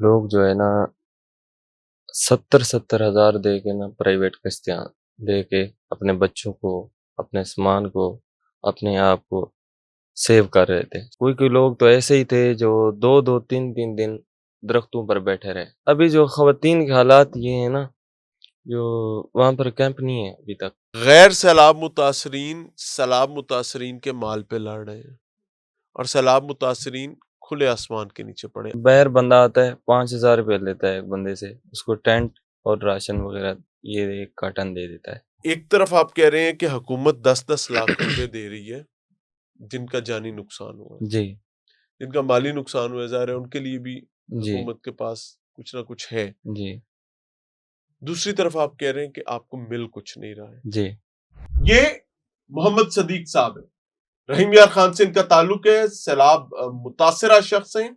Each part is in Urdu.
لوگ جو ہے نا 70,000 دے کے نا پرائیویٹ قسطیاں دے کے اپنے بچوں کو، اپنے سامان کو، اپنے آپ کو سیو کر رہے تھے۔ کوئی لوگ تو ایسے ہی تھے جو 2-2 3 دن درختوں پر بیٹھے رہے۔ ابھی جو خواتین کے حالات یہ ہیں نا، جو وہاں پر کیمپ نہیں ہے ابھی تک۔ غیر سیلاب متاثرین کے مال پہ لڑ رہے ہیں اور سیلاب متاثرین کھلے آسمان کے نیچے پڑے۔ باہر بندہ آتا ہے 5,000 روپے لیتا ہے ایک بندے سے، اس کو ٹینٹ اور راشن وغیرہ یہ ایک کارٹن دے دیتا ہے۔ ایک طرف آپ کہہ رہے ہیں کہ حکومت 10-10 لاکھ روپے دے رہی ہے جن کا جانی نقصان ہوا ہے، جی جن کا مالی نقصان ہوا ہے، ظاہر ہے ان کے لیے بھی جی حکومت کے پاس کچھ نہ کچھ ہے۔ جی دوسری طرف آپ کہہ رہے ہیں کہ آپ کو مل کچھ نہیں رہا ہے۔ جی یہ محمد صدیق صاحب ہے، رحیم یار خان سے ان کا تعلق ہے، سیلاب متاثرہ شخص ہیں۔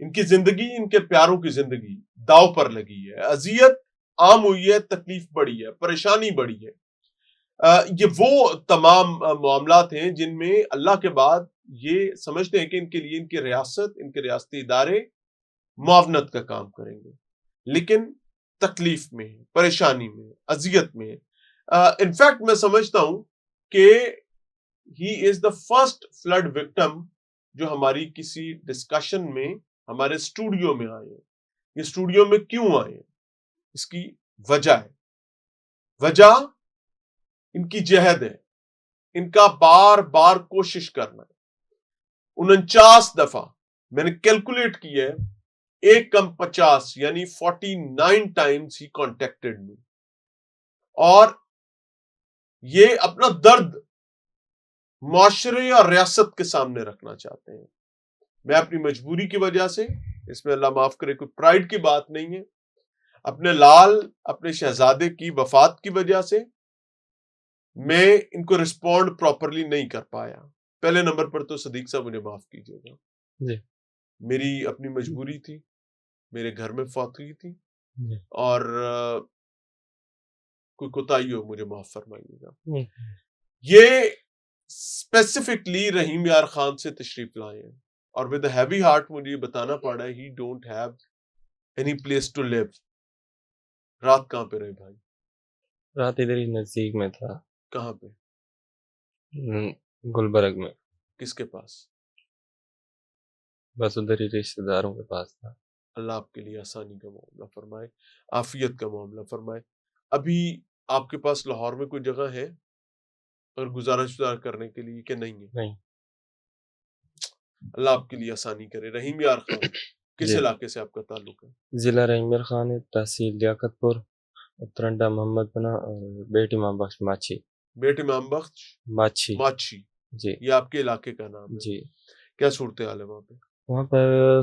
ان کی زندگی، ان کے پیاروں کی زندگی داؤ پر لگی ہے، اذیت عام ہوئی ہے، تکلیف بڑھی ہے، پریشانی بڑھی ہے۔ یہ وہ تمام معاملات ہیں جن میں اللہ کے بعد یہ سمجھتے ہیں کہ ان کے لیے ان کی ریاست، ان کے ریاستی ادارے معاونت کا کام کریں گے، لیکن تکلیف میں ہے، پریشانی میں ہے، اذیت میں ہے۔ انفیکٹ میں سمجھتا ہوں کہ ہی از دا فرسٹ فلڈ وکٹم جو ہماری کسی ڈسکشن میں ہمارے اسٹوڈیو میں آئے ہیں۔ یہ اسٹوڈیو میں کیوں آئے ہیں؟ اس کی وجہ ہے، وجہ ان کی جہد ہے، ان کا بار بار کوشش کرنا ہے۔ 49 دفعہ میں نے کیلکولیٹ کیا ہے، 1 کم 50 یعنی 49 ٹائمز ہی کانٹیکٹڈ می، اور یہ اپنا درد معاشرے اور ریاست کے سامنے رکھنا چاہتے ہیں۔ میں اپنی مجبوری کی وجہ سے، اس میں اللہ معاف کرے کوئی پرائیڈ کی بات نہیں ہے، اپنے لال، اپنے شہزادے کی وفات کی وجہ سے میں ان کو رسپونڈ پراپرلی نہیں کر پایا۔ پہلے نمبر پر تو صدیق صاحب مجھے معاف کیجیے گا، جی میری اپنی مجبوری تھی، میرے گھر میں فوتگی تھی، جی اور کوئی کوتاہی ہو مجھے معاف فرمائیے گا۔ یہ اسپیسیفکلی رحیم یار خان سے تشریف لائے ہیں، اور ود ہیوی ہارٹ مجھے یہ بتانا پڑا ہے he don't have any place to live. رات کہاں پہ رہے بھائی؟ رات ادھر ہی نزدیک میں تھا، کہاں پہ؟ گلبرگ میں، کس کے پاس؟ بس ادھر ہی رشتہ داروں کے پاس تھا۔ اللہ آپ کے لیے آسانی کا معاملہ فرمائے، عافیت کا معاملہ فرمائے۔ ابھی آپ کے پاس لاہور میں کوئی جگہ ہے اور گزارش کرنے کے لیے کہ نہیں ہے؟ نہیں اللہ آپ کے لیے آسانی کرے۔ رحیم یار خان کس جی، علاقے سے آپ کا تعلق ہے؟ ضلع رحیم یار خان ہے، تحصیل لیاقت پور، ترنڈا محمد بنا، اور بیٹی ماں بخش ماچھی۔ بیٹ امام بخش ماچھی ماچھی، جی یہ آپ کے علاقے کا نام ہے۔ جی۔ کیا صورتحال ہے وہاں پہ؟ وہاں پر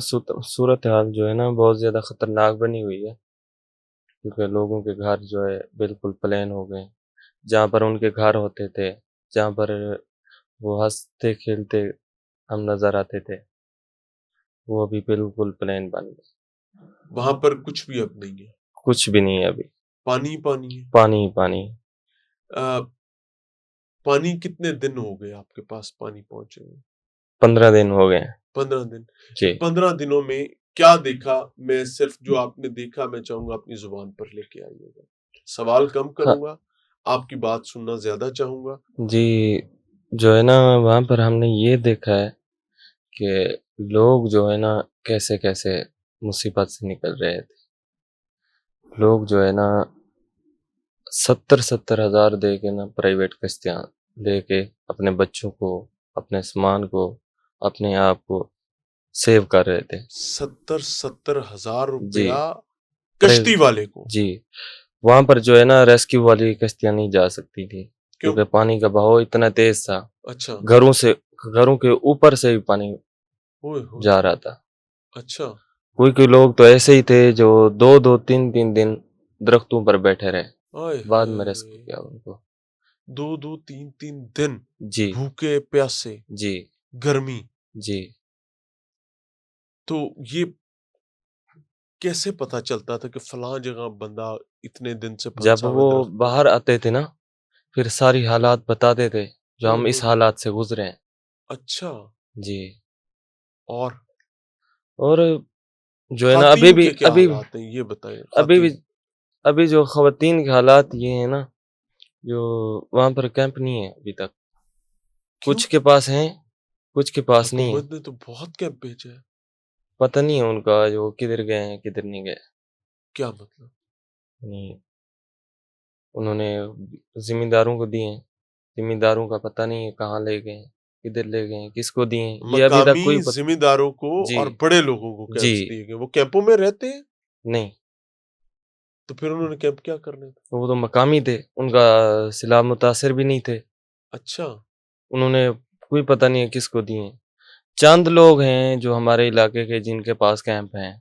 صورتحال جو ہے نا بہت زیادہ خطرناک بنی ہوئی ہے، کیونکہ لوگوں کے گھر جو ہے بالکل پلین ہو گئے۔ جہاں پر ان کے گھر ہوتے تھے، جہاں پر وہ ہنستے کھیلتے ہم نظر آتے تھے، وہ ابھی بالکل پلین بن گئے۔ وہاں پر کچھ بھی اب نہیں ہے، کچھ بھی نہیں ہے ابھی، پانی ہی پانی ہے۔ پانی ہی پانی۔ پانی کتنے دن ہو گئے آپ کے پاس پانی پہنچے ہوئے؟ 15 دن ہو گئے 15 دن۔ جی۔ 15 دنوں میں کیا دیکھا؟ میں صرف جو آپ نے دیکھا میں چاہوں گا اپنی زبان پر لے کے آئیے گا، سوال کم کروں گا، آپ کی بات سننا زیادہ چاہوں گا۔ جی، جو ہے نا وہاں پر ہم نے یہ دیکھا ہے کہ لوگ جو ہے نا کیسے کیسے مصیبت سے نکل رہے تھے۔ لوگ جو ہے نا 70,000 دے کے نا پرائیویٹ قسطیاں دے کے اپنے بچوں کو، اپنے سامان کو، اپنے آپ کو سیو کر رہے تھے۔ 70,000 جی روپیہ کشتی والے کو؟ جی، وہاں پر جو ہے نا ریسکیو والی کشتیاں نہیں جا سکتی تھی، کیونکہ پانی کا بہاؤ اتنا تیز تھا، اچھا، گھروں کے اوپر سے بھی پانی ہوئے ہوئے، جا رہا تھا۔ اچھا، کوئی لوگ تو ایسے ہی تھے جو 2-2 3 دن درختوں پر بیٹھے رہے، آئے بعد میں ریسکیو کیا ان کو۔ 2-3 دن جی بھوکے پیاسے، جی گرمی۔ جی۔ تو یہ کیسے پتا چلتا تھا کہ فلاں جگہ بندہ اتنے دن سے جب پھنسا وہ ہوا درخت؟ باہر آتے تھے نا، پھر ساری حالات بتاتے تھے جو ہم اس حالات سے گزرے ہیں۔ اچھا جی، اور اور جو ہے نا خواتین کے کیا حالات ہیں یہ بتائیں. ابھی جو خواتین کے حالات یہ ہیں نا، جو وہاں پر کیمپ نہیں ہے ابھی تک. کچھ کے پاس ہیں، کچھ کے پاس نہیں ہے. حکومت نے تو بہت کیمپ بھیجا ہے. پتہ نہیں ہے ان کا جو کدھر گئے ہیں کدھر نہیں گئے. کیا مطلب؟ انہوں نے ذمہ داروں کو دیے ہیں، ذمہ داروں کا پتہ نہیں ہے کہاں لے گئے ہیں، کدھر لے گئے ہیں، کس کو دیے ہیں، یہ ابھی تک کوئی مقامی ذمہ داروں کو جی اور بڑے لوگوں کو جی کیمپس دیے گئے. وہ کیمپوں میں رہتے ہیں نہیں، تو پھر انہوں نے کیمپ کیا کرنے تھے؟ وہ تو مقامی تھے، ان کا سیلاب متاثر بھی نہیں تھے. اچھا. انہوں نے کوئی پتہ نہیں ہے کس کو دیے ہیں. چند لوگ ہیں جو ہمارے علاقے کے جن کے پاس کیمپ ہیں،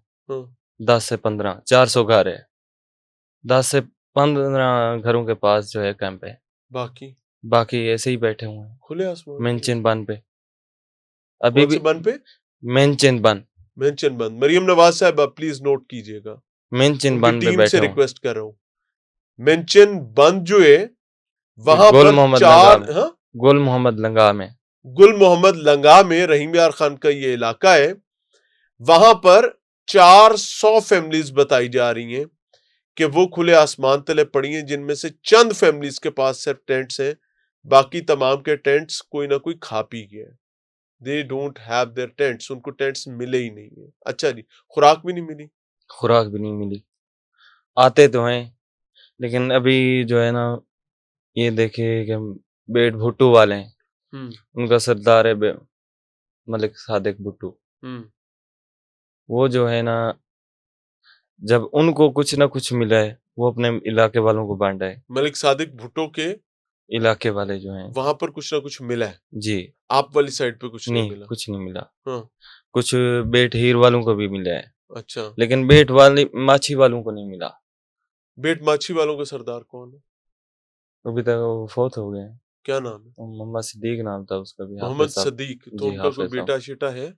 10 سے 15 400 گھر ہے، 10 سے 15 گھروں کے پاس جو ہے کیمپ ہے. باقی ایسے ہی بیٹھے ہوئے ہیں کھلے آسمان مینچن بند پہ. ابھی کون بھی سے بند پہ؟ مینچن بند. مینشن بند. مریم نواز صاحب آپ پلیز نوٹ کیجئے گا، مینچن ان کی بند پہ ٹیم بیٹھے سے ہوں. ریکویسٹ کر رہا ہوں. مینشن بند جو ہے وہاں گل پر محمد 4 لنگا میں، گل محمد لنگا میں، گل محمد لنگا میں رحیم یار خان کا یہ علاقہ ہے. وہاں پر 400 فیملیز بتائی جا رہی ہیں کہ وہ کھلے آسمان تلے پڑی ہیں، جن میں سے چند فیملیز کے پاس صرف ٹینٹس ہیں، باقی تمام کے ٹینٹس کوئی نہ کوئی کھا پی گیا. They don't have their tents. ان کو ٹینٹس ملے ہی نہیں ہیں. اچھا جی، خوراک بھی نہیں ملی؟ خوراک بھی نہیں ملی. آتے تو ہیں لیکن ابھی جو ہے نا یہ دیکھے کہ بیٹ بھٹو والے ہیں، ان کا سردار ہے ملک صادق بھٹو. وہ جو ہے نا جب ان کو کچھ نہ کچھ ملا ہے وہ اپنے علاقے والوں کو بانٹا ہے. ملک صادق بھٹو کے علاقے والے جو ہیں وہاں پر کچھ نہ کچھ ملا ہے. جی. آپ والی سائڈ پہ کچھ نہیں ملا؟ کچھ نہیں ملا. ہاں. کچھ بیٹ ہیر والوں کو بھی ملا ہے. اچھا. لیکن بیٹ والی ماچھی والوں کو نہیں ملا. بیٹ ماچھی والوں کا سردار کون ہے؟ ابھی تک وہ فوت ہو گئے ہیں. کیا نام ہے؟ محمد صدیق نام تھا اس کا بھی. محمد صدیق. تو ان کا کوئی بیٹا شیٹا ہے؟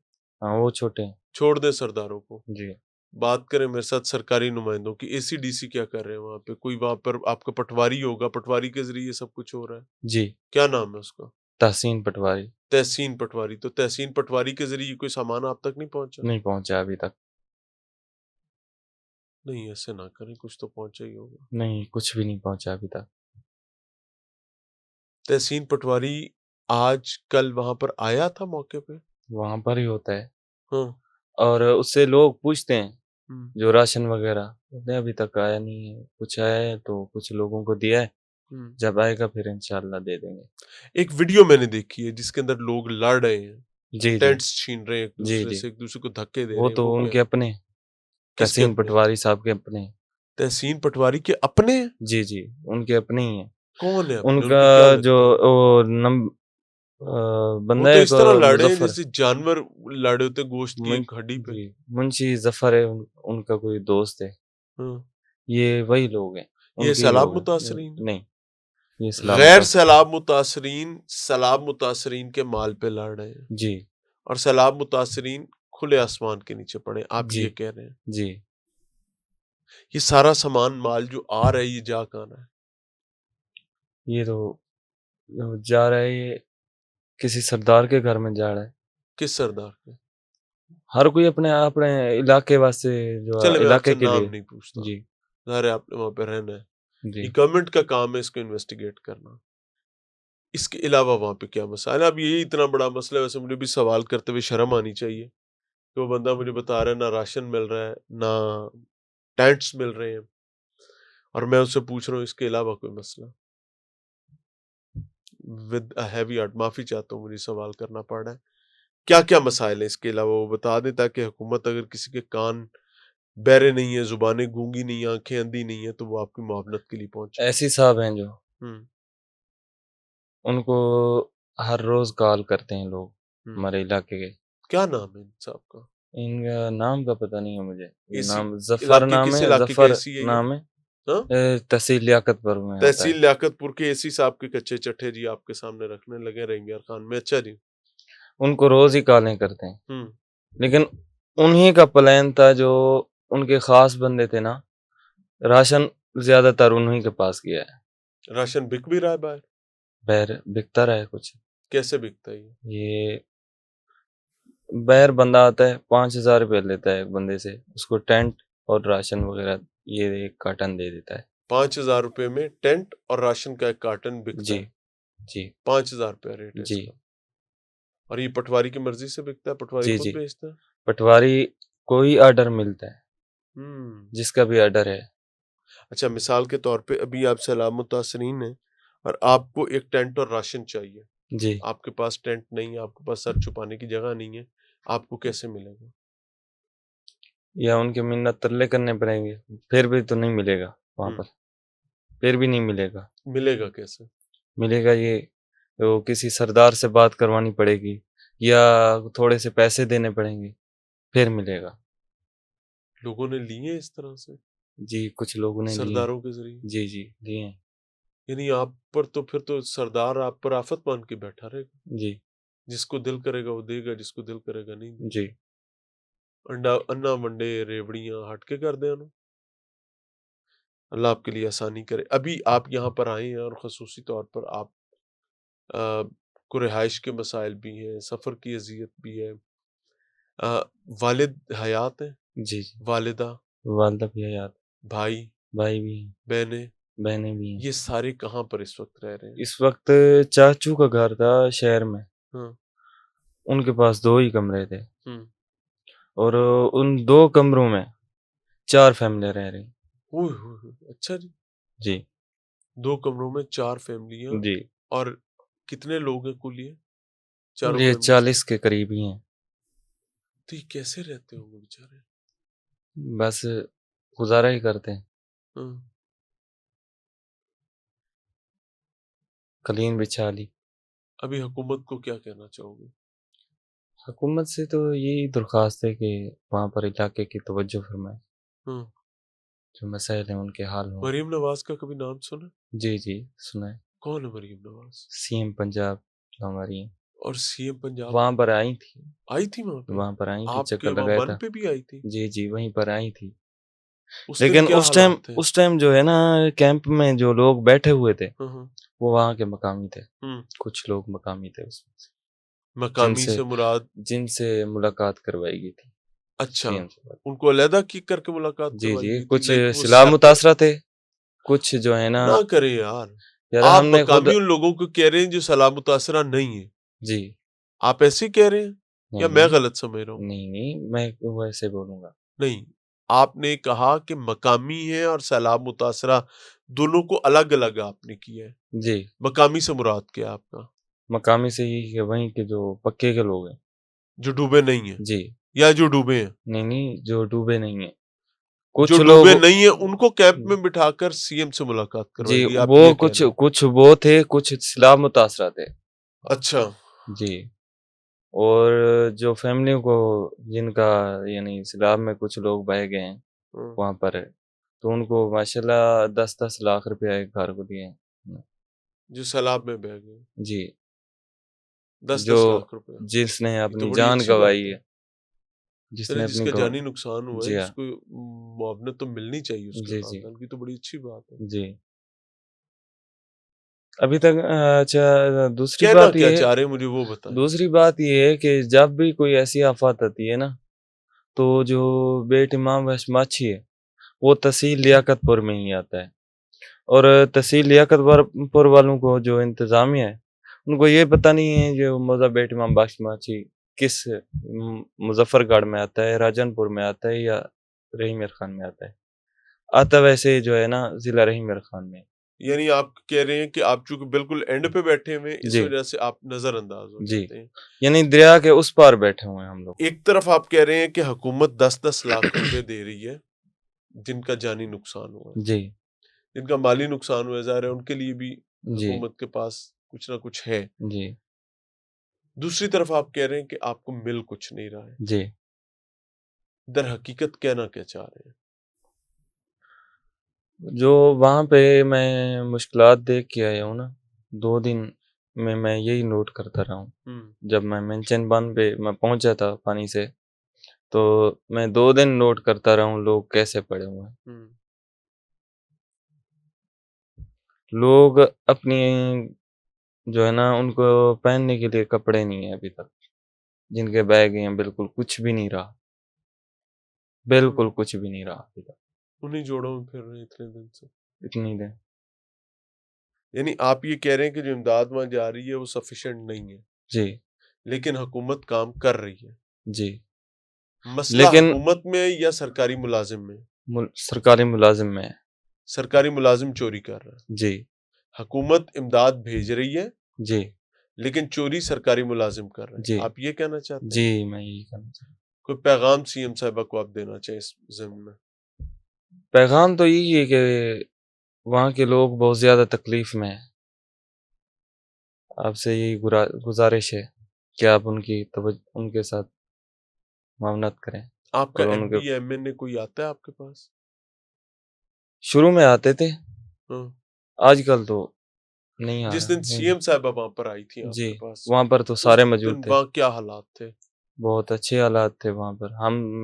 ہاں وہ چھوٹے ہیں. چھوڑ دیں سرداروں کو. جی. بات کریں میرے ساتھ سرکاری نمائندوں کی. اے سی ڈی سی کیا کر رہے ہیں وہاں پہ؟ کوئی وہاں پر آپ کا پٹواری ہوگا، پٹواری کے ذریعے سب کچھ ہو رہا ہے. جی. کیا نام ہے اس کا؟ تحسین پٹواری. تحسین پٹواری. تو تحسین پٹواری کے ذریعے کوئی سامان آپ تک نہیں پہنچا؟ نہیں پہنچا ابھی تک. نہیں ایسے نہ کریں، کچھ تو پہنچا ہی ہوگا. نہیں کچھ بھی نہیں پہنچا ابھی تک. تحسین پٹواری آج کل وہاں پر آیا تھا موقع پہ؟ وہاں پر ہی ہوتا ہے. ہاں. اور اس سے لوگ پوچھتے ہیں جو راشن وغیرہ، ابھی تک آیا نہیں ہے. کچھ آیا ہے تو کچھ لوگوں کو دیا ہے، جب آئے گا پھر انشاءاللہ دے دیں گے. ایک ویڈیو میں نے دیکھی ہے جس کے اندر لوگ لڑ رہے ہیں، جی ٹینٹس چھین رہے ہیں ایک جی دوسرے جی. سے، ایک دوسرے کو دھکے دے رہے وہ ہیں. تو ان کیا کے اپنے کس کے تحسین اپنے؟ پٹواری صاحب کے اپنے. تحسین پٹواری کے اپنے؟ جی جی ان کے اپنے ہی ہیں. کون ہے ان اپنے؟ کا کی کیا لگتا جو ہے؟ بندہ وہ تو ہے اس طرح لڑ رہے ہیں مظفر. جیسے جانور لڑے ہوتے گوشت کی ایک ہڈی پہ. جی منشی ظفر ہے ان کا کوئی دوست ہے. یہ وہی لوگ ہیں. یہ سیلاب متاثرین؟ نہیں، یہ غیر سیلاب متاثرین سیلاب متاثرین کے مال پہ لڑ رہے ہیں. جی. اور سیلاب متاثرین کھلے آسمان کے نیچے پڑے. آپ یہ کہہ رہے ہیں جی یہ سارا سامان مال جو آ رہا ہے یہ جا کہاں رہا ہے؟ یہ تو جا رہا ہے، یہ کسی سردار کے گھر میں جا رہا ہے. کس سردار کے؟ ہر کوئی اپنے علاقے واسطے جو چلے میں آپ علاقے سے کے نام لیے. نہیں پوچھتا. جی. ظاہر ہے آپ نے وہاں پہ رہنا ہے. جی. یہ گورنمنٹ کا کام ہے اس کو انویسٹیگیٹ کرنا. اس کے علاوہ وہاں پہ کیا مسئلہ ہے؟ اب یہی اتنا بڑا مسئلہ ہے. ویسے مجھے بھی سوال کرتے ہوئے شرم آنی چاہیے کہ وہ بندہ مجھے بتا رہا ہے نہ راشن مل رہا ہے نہ ٹینٹس مل رہے ہیں، اور میں اس سے پوچھ رہا ہوں اس کے علاوہ کوئی مسئلہ. ود اے ہیوی ہارٹ معافی چاہتا ہوں، مجھے سوال کرنا پڑ رہا ہے. کیا کیا مسائل ہیں اس کے علاوہ وہ بتا دیں تاکہ حکومت اگر کسی کے کان بہرے نہیں ہیں، زبانیں گونگی نہیں ہیں، آنکھیں اندھی نہیں ہیں، تو وہ آپ کی معاونت کے لیے پہنچے. ایسی صاحب ہیں جو ان کو ہر روز کال کرتے ہیں لوگ ہمارے علاقے کے. کیا نام ہے ان صاحب کا؟ ان کا نام کا پتہ نہیں ہے مجھے. نام علاقے ظفر نام کس ہے. علاقے کا ظفر ایسی ہے؟ نام ہے. تحصیل لیاقت پر میں. تحصیل لیاقت پور کے ایسی صاحب کے کچے چٹھے جی آپ کے سامنے رکھنے لگے رحیم یار خان میں. اچھا جی. ان کو روز ہی کالیں کرتے ہیں. لیکن انہی کا پلان تھا جو ان کے خاص بندے تھے نا، راشن زیادہ تر انہی کے پاس گیا ہے. راشن بک بھی رہا ہے باہر بکتا رہا ہے کچھ. کیسے بکتا ہے یہ باہر بندہ آتا ہے 5,000 روپے لیتا ہے ایک بندے سے, اس کو ٹینٹ اور راشن وغیرہ یہ ایک کارٹن دے دیتا ہے. 5,000 روپے میں ٹینٹ اور راشن کا ایک کارٹن بکتا جی ہے. جی 5,000 روپے ریٹ ہے اس جی کا. اور یہ پٹواری کی مرضی سے بکتا ہے, پٹواری جی خود جی بھیجتا ہے. پٹواری کوئی آرڈر ملتا ہے, ہوں. جس کا بھی آرڈر ہے. اچھا, مثال کے طور پہ ابھی آپ سیلاب متاثرین ہیں اور آپ کو ایک ٹینٹ اور راشن چاہیے, جی آپ کے پاس ٹینٹ نہیں ہے, آپ کے پاس سر چھپانے کی جگہ نہیں ہے, آپ کو کیسے ملے گا؟ یا ان کے منت ترلے کرنے پڑیں گے, پھر بھی تو نہیں ملے گا وہاں پر, پھر بھی نہیں ملے گا. ملے گا کیسے؟ ملے گا یہ وہ کسی سردار سے بات کروانی پڑے گی یا تھوڑے سے پیسے دینے پڑیں گے, پھر ملے گا. لوگوں نے لیے اس طرح سے جی کچھ لوگوں نے لیے. سرداروں کے ذریعے. جی جی لیے ہیں. یعنی آپ پر تو پھر تو سردار آپ پر آفت مان کے بیٹھا رہے گا, جی جس کو دل کرے گا وہ دے گا, جس کو دل کرے گا نہیں دے گا. جی انا منڈے ریوڑیاں ہٹ کے کر دیں انہوں. اللہ آپ کے لیے آسانی کرے. ابھی آپ یہاں پر آئے ہیں اور خصوصی طور پر آپ کو رہائش کے مسائل بھی ہیں, سفر کی اذیت بھی ہے. والد حیات ہیں؟ جی جی والدہ, والدہ بھی حیات, بھائی بھائی بھی ہیں, بہنیں, بہنیں بھی ہیں. یہ سارے کہاں پر اس وقت رہ رہے ہیں؟ اس وقت چاچو کا گھر تھا شہر میں, ہاں. ان کے پاس 2 ہی کمرے تھے, ہوں. اور ان 2 کمروں میں 4 فیملی رہ رہی. اوہ ہوئے ہوئے. اچھا جی, جی 2 کمروں میں 4 فیملیاں. جی اور کتنے لوگ ہیں کل یہ چاروں یہ فیملیز میں؟ 40 کے قریب ہی ہیں. تو یہ کیسے رہتے ہوں گے بیچارے؟ بس گزارا ہی کرتے ہیں, ہاں. قلین بچھا لی. ابھی حکومت کو کیا کہنا چاہو گے؟ حکومت سے تو یہی درخواست ہے کہ وہاں پر علاقے کی توجہ فرمائے, ہاں. جو مسائل ہیں ان کے حال ہوں. مریم نواز کا کبھی نام سنا؟ جی جی سنا ہے. کون ہے مریم نواز؟ CM پنجاب جو ہماری ہیں, اور CM پنجاب وہاں پر آئی تھی. آئی تھی وہاں پہ؟ وہاں پر آئی تھی, آپ کے چکر وہاں لگایا من تھا. پہ بھی آئی تھی؟ جی جی وہیں پر آئی تھی. اس دن لیکن کیا حالات تھے؟ اس ٹائم جو ہے نا کیمپ میں جو لوگ بیٹھے ہوئے تھے ہاں ہاں. وہ وہاں کے مقامی تھے. ہوں. کچھ لوگ مقامی تھے اس میں سے, مقامی سے مراد؟ جن سے ملاقات کروائی گئی تھی. اچھا, CM سے بات. ان کو علیحدہ کی کر کے ملاقات جی کروائی جی گئی تھی, کچھ لیکن وہ سیلاب سر پہ متاثرہ تھے, کچھ جو ہے نا نہ کریں یار. یار آپ ہم نے خود. مقامی ان لوگوں کو کہہ رہے ہیں جو سیلاب متاثرہ نہیں ہیں, جی آپ ایسے ہی کہہ رہے ہیں یا میں نہیں غلط سمجھ رہا ہوں؟ نہیں میں ویسے بولوں گا. نہیں, آپ نے کہا کہ مقامی ہے اور سیلاب متاثرہ دونوں کو الگ الگ آپ نے کیا ہے. جی مقامی سے مراد کیا آپ کا؟ مقامی سے ہی کہ وہیں کے جو پکے کے لوگ ہیں. جو ڈوبے نہیں ہیں جی یا جو ڈوبے ہیں؟ نہیں جو ڈوبے نہیں ہیں. جو کچھ لوگ ڈوبے نہیں ہیں ان کو کیمپ میں بٹھا کر CM سے ملاقات جی کروائی گئی, آپ وہ یہ کہہ رہے ہیں؟ کچھ وہ تھے, کچھ سیلاب متاثرہ تھے. اچھا. جی اور جو فیملیوں کو جن کا یعنی سیلاب میں کچھ لوگ بہہ گئے ہیں ہاں. وہاں پر ہے, تو ان کو ماشاءاللہ 10-10 لاکھ روپیہ ایک گھر کو دیے ہیں. جو سیلاب میں بہہ گئے جی 10-10 جو لاکھ روپے. جس نے یہ تو اپنی بڑی جان اچھی بات گنوائی ہے. ہے, جس چلے نے جس اپنی کا جانی نقصان ہوا ہے جی اس ہاں کو معاونت تو ملنی چاہیے اس کے جی جی خاندان کی, تو بڑی اچھی بات ہے. جی ابھی تک. اچھا کہنا کیا چاہ رہے ہیں مجھے وہ بتائیں. دوسری بات یہ ہے کہ جب بھی کوئی ایسی آفات آتی ہے نا تو جو بیٹ امام ویش ماچھی ہے وہ تحصیل لیاقت پور میں ہی آتا ہے, اور تحصیل لیاقت پور والوں کو جو انتظامیہ ہے ان کو یہ پتہ نہیں ہے جو موضع بیٹ امام بخش ماچھی کس مظفر گڑھ میں آتا ہے, راجن پور میں آتا ہے یا رحیم میر خان میں آتا ویسے جو ہے نا ضلع رحیم میر خان میں. یعنی آپ کہہ رہے ہیں کہ آپ چونکہ بالکل اینڈ پہ بیٹھے ہوئے اس جی وجہ سے آپ نظر انداز ہو جی جاتے ہیں. یعنی دریا کے اس پار بیٹھے ہوئے ہیں ہم لوگ. ایک طرف آپ کہہ رہے ہیں کہ حکومت 10-10 لاکھ روپے دے رہی ہے جن کا جانی نقصان ہوا ہے, جی جن کا مالی نقصان ہوا ہے, ظاہر ہے ان کے لیے بھی جی حکومت کے پاس کچھ نہ کچھ ہے. جی دوسری طرف آپ کہہ رہے ہیں کہ آپ کو مل کچھ نہیں رہا ہے. جی در حقیقت کہنا کیا چاہ رہے ہیں؟ جو وہاں پہ میں مشکلات دیکھ کے آیا ہوں نا 2 دن میں یہی نوٹ کرتا رہا ہوں. جب میں منچن باندھ پہ میں پہنچا تھا پانی سے تو میں 2 دن نوٹ کرتا رہا ہوں لوگ کیسے پڑے ہوئے ہیں. لوگ اپنی جو ہے نا ان کو پہننے کے لیے کپڑے نہیں ہیں ابھی تک. جن کے بہ گئے ہیں بالکل کچھ بھی نہیں رہا، بالکل کچھ بھی نہیں رہا ابھی تک انہیں جوڑوں میں پھر رہے ہیں اتنے دن سے. اتنی دن. یعنی آپ یہ کہہ رہے ہیں کہ جو امداد وہاں جا رہی ہے وہ سفیشینٹ نہیں ہے، جی لیکن حکومت کام کر رہی ہے. جی. مسئلہ لیکن حکومت میں یا سرکاری ملازم میں؟ سرکاری ملازم میں ہے. سرکاری ملازم چوری کر رہا ہے، جی حکومت امداد بھیج رہی ہے جی لیکن چوری سرکاری ملازم کر رہے ہیں. جی آپ یہ کہنا چاہتے ہیں؟ جی میں یہی کہنا چاہتا ہوں. کوئی پیغام سی ایم صاحبہ کو آپ دینا چاہیں اس ضمن میں؟ پیغام تو یہی ہے کہ وہاں کے لوگ بہت زیادہ تکلیف میں ہیں. آپ سے یہی گزارش ہے کہ آپ ان کے ساتھ معاونت کریں. آپ کا اور ایم ان کے پی ایم این اے کوئی آتا ہے آپ کے پاس؟ شروع میں آتے تھے، ہاں. آج کل تو نہیں آ جس رہا. دن سی ایم صاحبہ وہاں پر آئی تھی آپ جی کے پاس، وہاں پر تو اس سارے دن موجود تھے، وہاں کیا حالات تھے؟ بہت اچھے حالات تھے وہاں پر.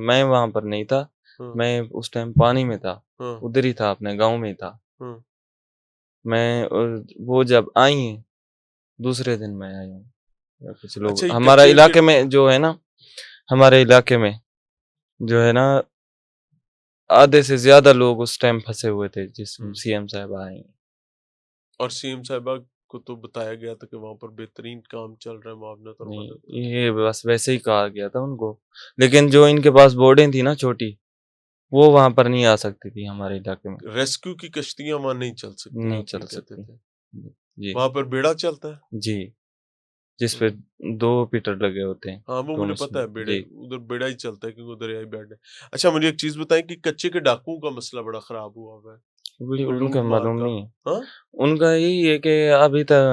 میں وہاں پر نہیں تھا، ہاں میں اس ٹائم پانی میں تھا، ہاں ادھر ہی تھا اپنے گاؤں میں ہی تھا. ہاں. میں وہ جب آئی ہیں دوسرے دن میں آئی ہوں. کچھ لوگ اچھا، یہ ہمارا کچے کے علاقے میں جو ہے نا، ہمارے علاقے میں جو ہے نا آدھے سے زیادہ لوگ اس ٹائم پھنسے ہوئے تھے جس سی ایم صاحب آئے ہیں. اور سی ایم صاحبہ کو تو بتایا گیا تھا کہ وہاں پر بہترین کام چل رہا ہے معاونت اور نہیں مدد کا. یہ بس ویسے ہی کہا گیا تھا ان کو، لیکن جو ان کے پاس بورڈیں تھی نا چھوٹی، وہ وہاں پر نہیں آ سکتی تھی ہمارے علاقے میں. ریسکیو کی کشتیاں وہاں نہیں چل سکتی، نہیں آپ چل یہ کہتے سکتی. تھے. جی وہاں پر بیڑا چلتا ہے. جی جس پہ 2 پیٹر لگے ہوتے ہیں. ہاں وہ مجھے دونوں پتا ہے، بیڑے جی ادھر بیڑا ہی چلتا ہے کیونکہ ادھر یہی بیڈ ہے. اچھا مجھے ایک چیز بتائیں کہ کچے کے ڈاکوؤں کا مسئلہ بڑا خراب ہوا ہوا ہے، وہ ان کا لوٹ مار معلوم کا. نہیں ہے. ہاں ان کا یہی ہے کہ ابھی تک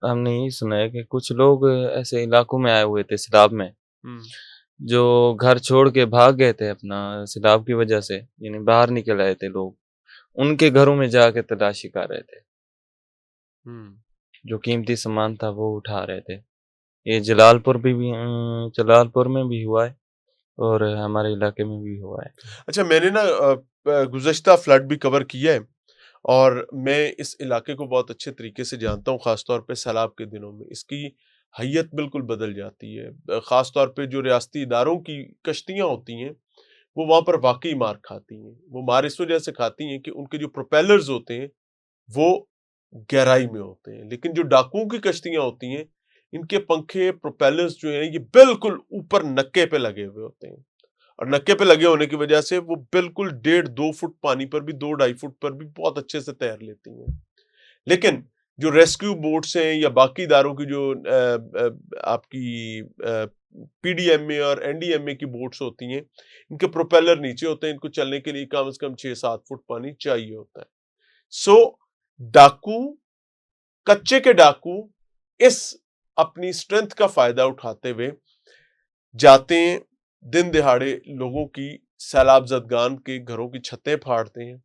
ہم نے یہی سنا ہے کہ کچھ لوگ ایسے علاقوں میں آئے ہوئے تھے سیلاب میں، جو گھر چھوڑ کے بھاگ گئے تھے اپنا سیلاب کی وجہ سے، یعنی باہر نکل آئے تھے لوگ، ان کے گھروں میں جا کے تلاشی کر رہے تھے، جو قیمتی سامان تھا وہ اٹھا رہے تھے. یہ جلال پور میں بھی ہوا ہے اور ہمارے علاقے میں بھی ہوا ہے. اچھا میں نے نا گزشتہ فلڈ بھی کور کیا ہے اور میں اس علاقے کو بہت اچھے طریقے سے جانتا ہوں، خاص طور پہ سیلاب کے دنوں میں اس کی حیت بالکل بدل جاتی ہے. خاص طور پہ جو ریاستی اداروں کی کشتیاں ہوتی ہیں وہ وہاں پر واقعی مار کھاتی ہیں. وہ مار اس وجہ سے کھاتی ہیں کہ ان کے جو پروپیلرز ہوتے ہیں وہ گہرائی میں ہوتے ہیں، لیکن جو ڈاکوؤں کی کشتیاں ہوتی ہیں ان کے پنکھے پروپیلرز جو ہیں یہ بالکل اوپر نکے پہ لگے ہوئے ہوتے ہیں، اور نکے پہ لگے ہونے کی وجہ سے وہ بالکل 1.5-2 فٹ پانی پر بھی 2-2.5 فٹ پر بھی بہت اچھے سے تیر لیتی ہیں. لیکن جو ریسکیو بوٹس ہیں یا باقی اداروں کی جو آپ کی پی ڈی ایم اے اور این ڈی ایم اے کی بوٹس ہوتی ہیں ان کے پروپیلر نیچے ہوتے ہیں، ان کو چلنے کے لیے کم از کم 6-7 فٹ پانی چاہیے ہوتا ہے. سو ڈاکو، کچے کے ڈاکو اس اپنی اسٹرینتھ کا فائدہ اٹھاتے ہوئے جاتے ہیں، دن دہاڑے لوگوں کی سیلاب زدگان کے گھروں کی چھتیں پھاڑتے ہیں،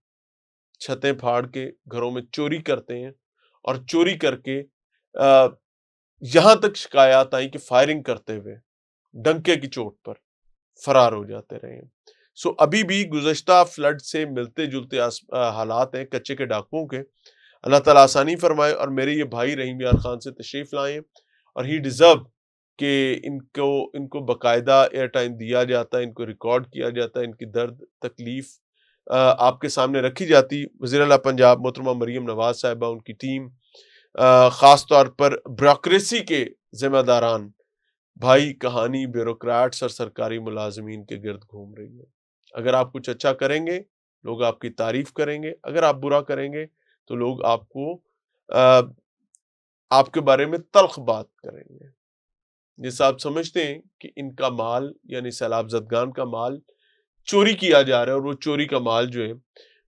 چھتیں پھاڑ کے گھروں میں چوری کرتے ہیں، اور چوری کر کے یہاں تک شکایات آئی کہ فائرنگ کرتے ہوئے ڈنکے کی چوٹ پر فرار ہو جاتے رہے ہیں. سو ابھی بھی گزشتہ فلڈ سے ملتے جلتے حالات ہیں کچے کے ڈاکوؤں کے. اللہ تعالیٰ آسانی فرمائے اور میرے یہ بھائی رحیم یار خان سے تشریف لائیں، اور ہی ڈیزرو کہ ان کو باقاعدہ ایئر ٹائم دیا جاتا ہے، ان کو ریکارڈ کیا جاتا ہے، ان کی درد تکلیف آپ کے سامنے رکھی جاتی. وزیر اعلیٰ پنجاب محترمہ مریم نواز صاحبہ، ان کی ٹیم، خاص طور پر بیوروکریسی کے ذمہ داران، بھائی کہانی بیوروکریٹس اور سرکاری ملازمین کے گرد گھوم رہی ہے. اگر آپ کچھ اچھا کریں گے لوگ آپ کی تعریف کریں گے، اگر آپ برا کریں گے تو لوگ آپ کو آپ کے بارے میں تلخ بات کریں گے. جیسا آپ سمجھتے ہیں کہ ان کا مال یعنی سیلاب زدگان کا مال چوری کیا جا رہا ہے، اور وہ چوری کا مال جو ہے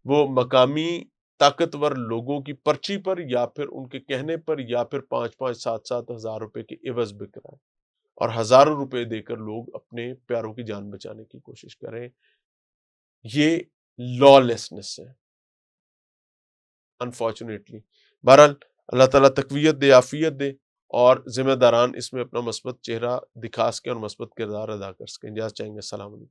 وہ مقامی طاقتور لوگوں کی پرچی پر یا پھر ان کے کہنے پر یا پھر 5-5 7-7 ہزار روپے کے عوض بک رہا ہے، اور ہزاروں روپے دے کر لوگ اپنے پیاروں کی جان بچانے کی کوشش کریں. یہ لا لیسنس ہے انفارچونیٹلی. بہرحال اللہ تعالیٰ تقویت دے، عافیت دے، اور ذمہ داران اس میں اپنا مثبت چہرہ دکھا سکیں اور مثبت کردار ادا کر سکیں. اجازت چاہیں گے. السلام علیکم.